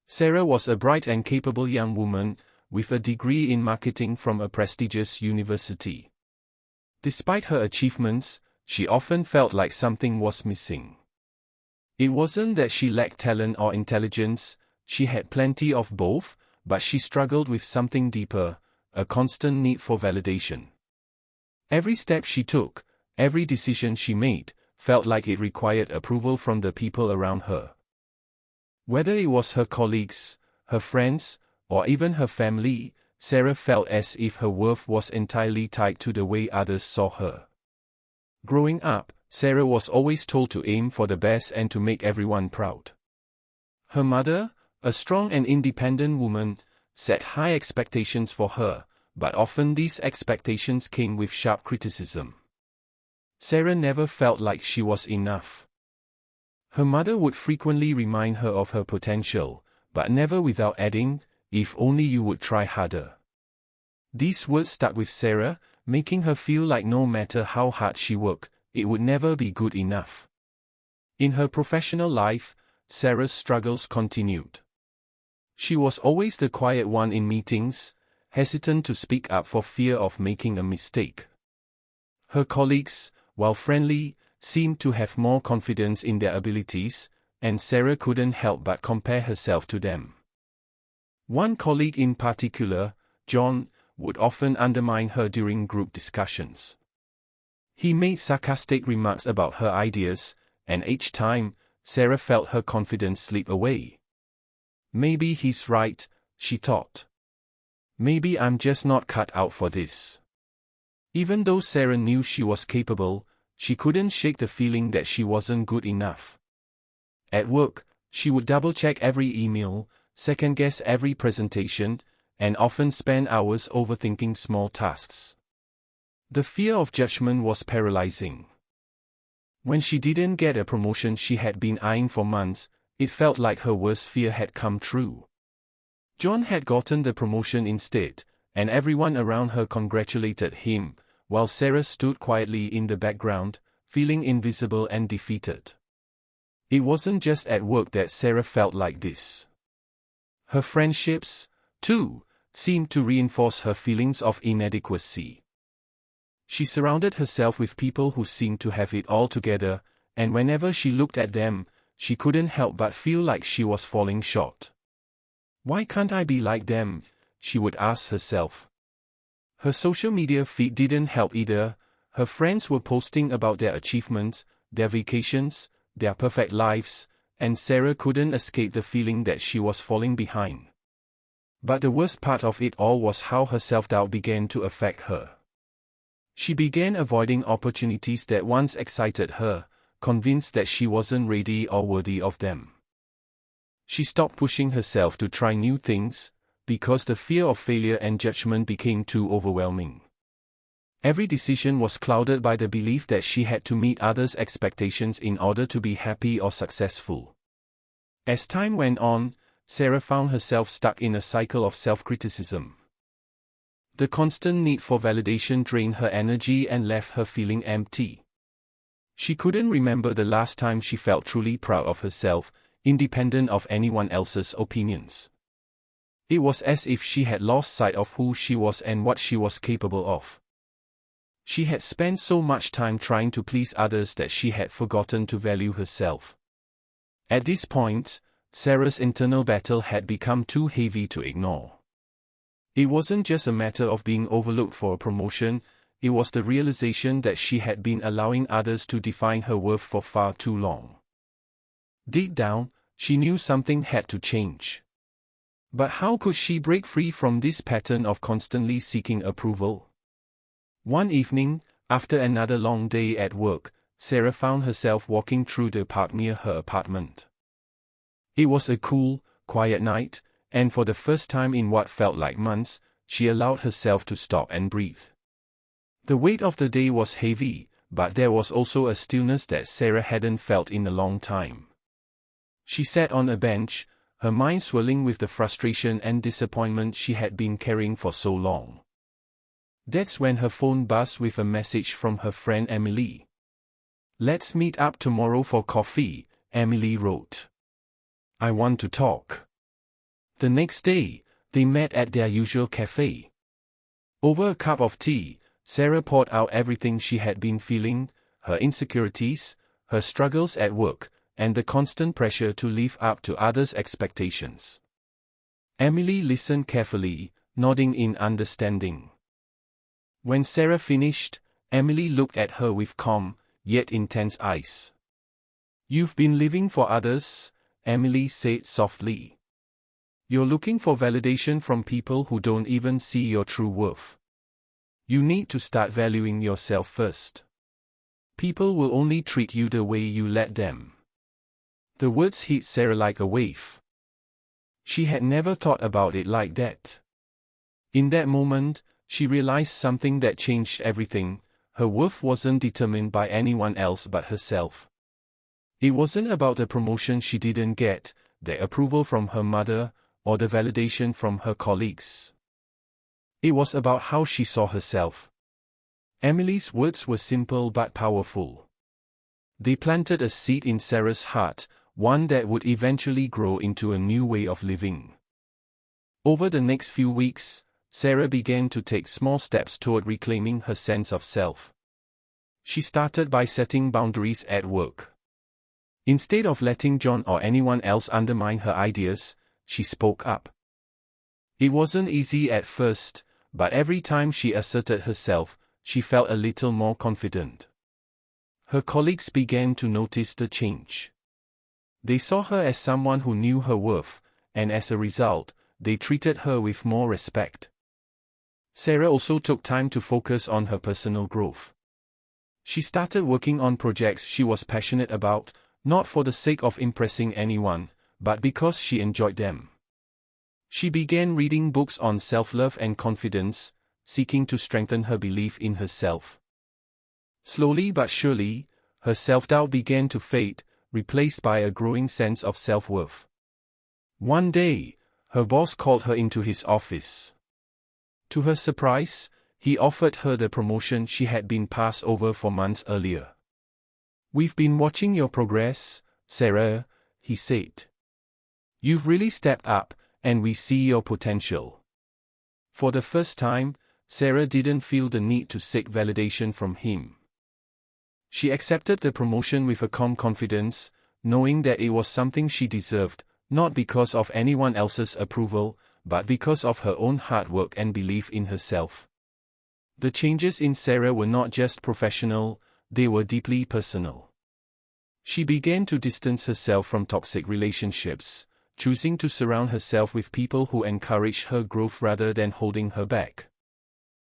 Sarah was a bright and capable young woman, with a degree in marketing from a prestigious university. Despite her achievements, she often felt like something was missing. It wasn't that she lacked talent or intelligence, she had plenty of both, but she struggled with something deeper, a constant need for validation. Every step she took, every decision she made, felt like it required approval from the people around her. Whether it was her colleagues, her friends, or even her family, Sarah felt as if her worth was entirely tied to the way others saw her. Growing up, Sarah was always told to aim for the best and to make everyone proud. Her mother, a strong and independent woman, set high expectations for her, but often these expectations came with sharp criticism. Sarah never felt like she was enough. Her mother would frequently remind her of her potential, but never without adding, "If only you would try harder." These words stuck with Sarah, making her feel like no matter how hard she worked, it would never be good enough. In her professional life, Sarah's struggles continued. She was always the quiet one in meetings, hesitant to speak up for fear of making a mistake. Her colleagues, while friendly, seemed to have more confidence in their abilities, and Sarah couldn't help but compare herself to them. One colleague in particular, John, would often undermine her during group discussions. He made sarcastic remarks about her ideas, and each time, Sarah felt her confidence slip away. Maybe he's right, she thought. Maybe I'm just not cut out for this. Even though Sarah knew she was capable, she couldn't shake the feeling that she wasn't good enough. At work, she would double-check every email, second-guess every presentation, and often spend hours overthinking small tasks. The fear of judgment was paralyzing. When she didn't get a promotion she had been eyeing for months, it felt like her worst fear had come true. John had gotten the promotion instead, and everyone around her congratulated him, while Sarah stood quietly in the background, feeling invisible and defeated. It wasn't just at work that Sarah felt like this. Her friendships, too, seemed to reinforce her feelings of inadequacy. She surrounded herself with people who seemed to have it all together, and whenever she looked at them, she couldn't help but feel like she was falling short. Why can't I be like them? She would ask herself. Her social media feed didn't help either. Her friends were posting about their achievements, their vacations, their perfect lives, and Sarah couldn't escape the feeling that she was falling behind. But the worst part of it all was how her self-doubt began to affect her. She began avoiding opportunities that once excited her, convinced that she wasn't ready or worthy of them. She stopped pushing herself to try new things, because the fear of failure and judgment became too overwhelming. Every decision was clouded by the belief that she had to meet others' expectations in order to be happy or successful. As time went on, Sarah found herself stuck in a cycle of self-criticism. The constant need for validation drained her energy and left her feeling empty. She couldn't remember the last time she felt truly proud of herself, independent of anyone else's opinions. It was as if she had lost sight of who she was and what she was capable of. She had spent so much time trying to please others that she had forgotten to value herself. At this point, Sarah's internal battle had become too heavy to ignore. It wasn't just a matter of being overlooked for a promotion, it was the realization that she had been allowing others to define her worth for far too long. Deep down, she knew something had to change. But how could she break free from this pattern of constantly seeking approval? One evening, after another long day at work, Sarah found herself walking through the park near her apartment. It was a cool, quiet night, and for the first time in what felt like months, she allowed herself to stop and breathe. The weight of the day was heavy, but there was also a stillness that Sarah hadn't felt in a long time. She sat on a bench, her mind swirling with the frustration and disappointment she had been carrying for so long. That's when her phone buzzed with a message from her friend Emily. "Let's meet up tomorrow for coffee," Emily wrote. "I want to talk." The next day, they met at their usual cafe. Over a cup of tea, Sarah poured out everything she had been feeling, her insecurities, her struggles at work, and the constant pressure to live up to others' expectations. Emily listened carefully, nodding in understanding. When Sarah finished, Emily looked at her with calm, yet intense eyes. "You've been living for others," Emily said softly. "You're looking for validation from people who don't even see your true worth. You need to start valuing yourself first. People will only treat you the way you let them." The words hit Sarah like a wave. She had never thought about it like that. In that moment, she realized something that changed everything. Her worth wasn't determined by anyone else but herself. It wasn't about the promotion she didn't get, the approval from her mother, or the validation from her colleagues. It was about how she saw herself. Emily's words were simple but powerful. They planted a seed in Sarah's heart, one that would eventually grow into a new way of living. Over the next few weeks, Sarah began to take small steps toward reclaiming her sense of self. She started by setting boundaries at work. Instead of letting John or anyone else undermine her ideas, she spoke up. It wasn't easy at first, but every time she asserted herself, she felt a little more confident. Her colleagues began to notice the change. They saw her as someone who knew her worth, and as a result, they treated her with more respect. Sarah also took time to focus on her personal growth. She started working on projects she was passionate about, not for the sake of impressing anyone, but because she enjoyed them. She began reading books on self-love and confidence, seeking to strengthen her belief in herself. Slowly but surely, her self-doubt began to fade, replaced by a growing sense of self-worth. One day, her boss called her into his office. To her surprise, he offered her the promotion she had been passed over for months earlier. "We've been watching your progress, Sarah," he said. "You've really stepped up, and we see your potential." For the first time, Sarah didn't feel the need to seek validation from him. She accepted the promotion with a calm confidence, knowing that it was something she deserved, not because of anyone else's approval, but because of her own hard work and belief in herself. The changes in Sarah were not just professional, they were deeply personal. She began to distance herself from toxic relationships, choosing to surround herself with people who encouraged her growth rather than holding her back.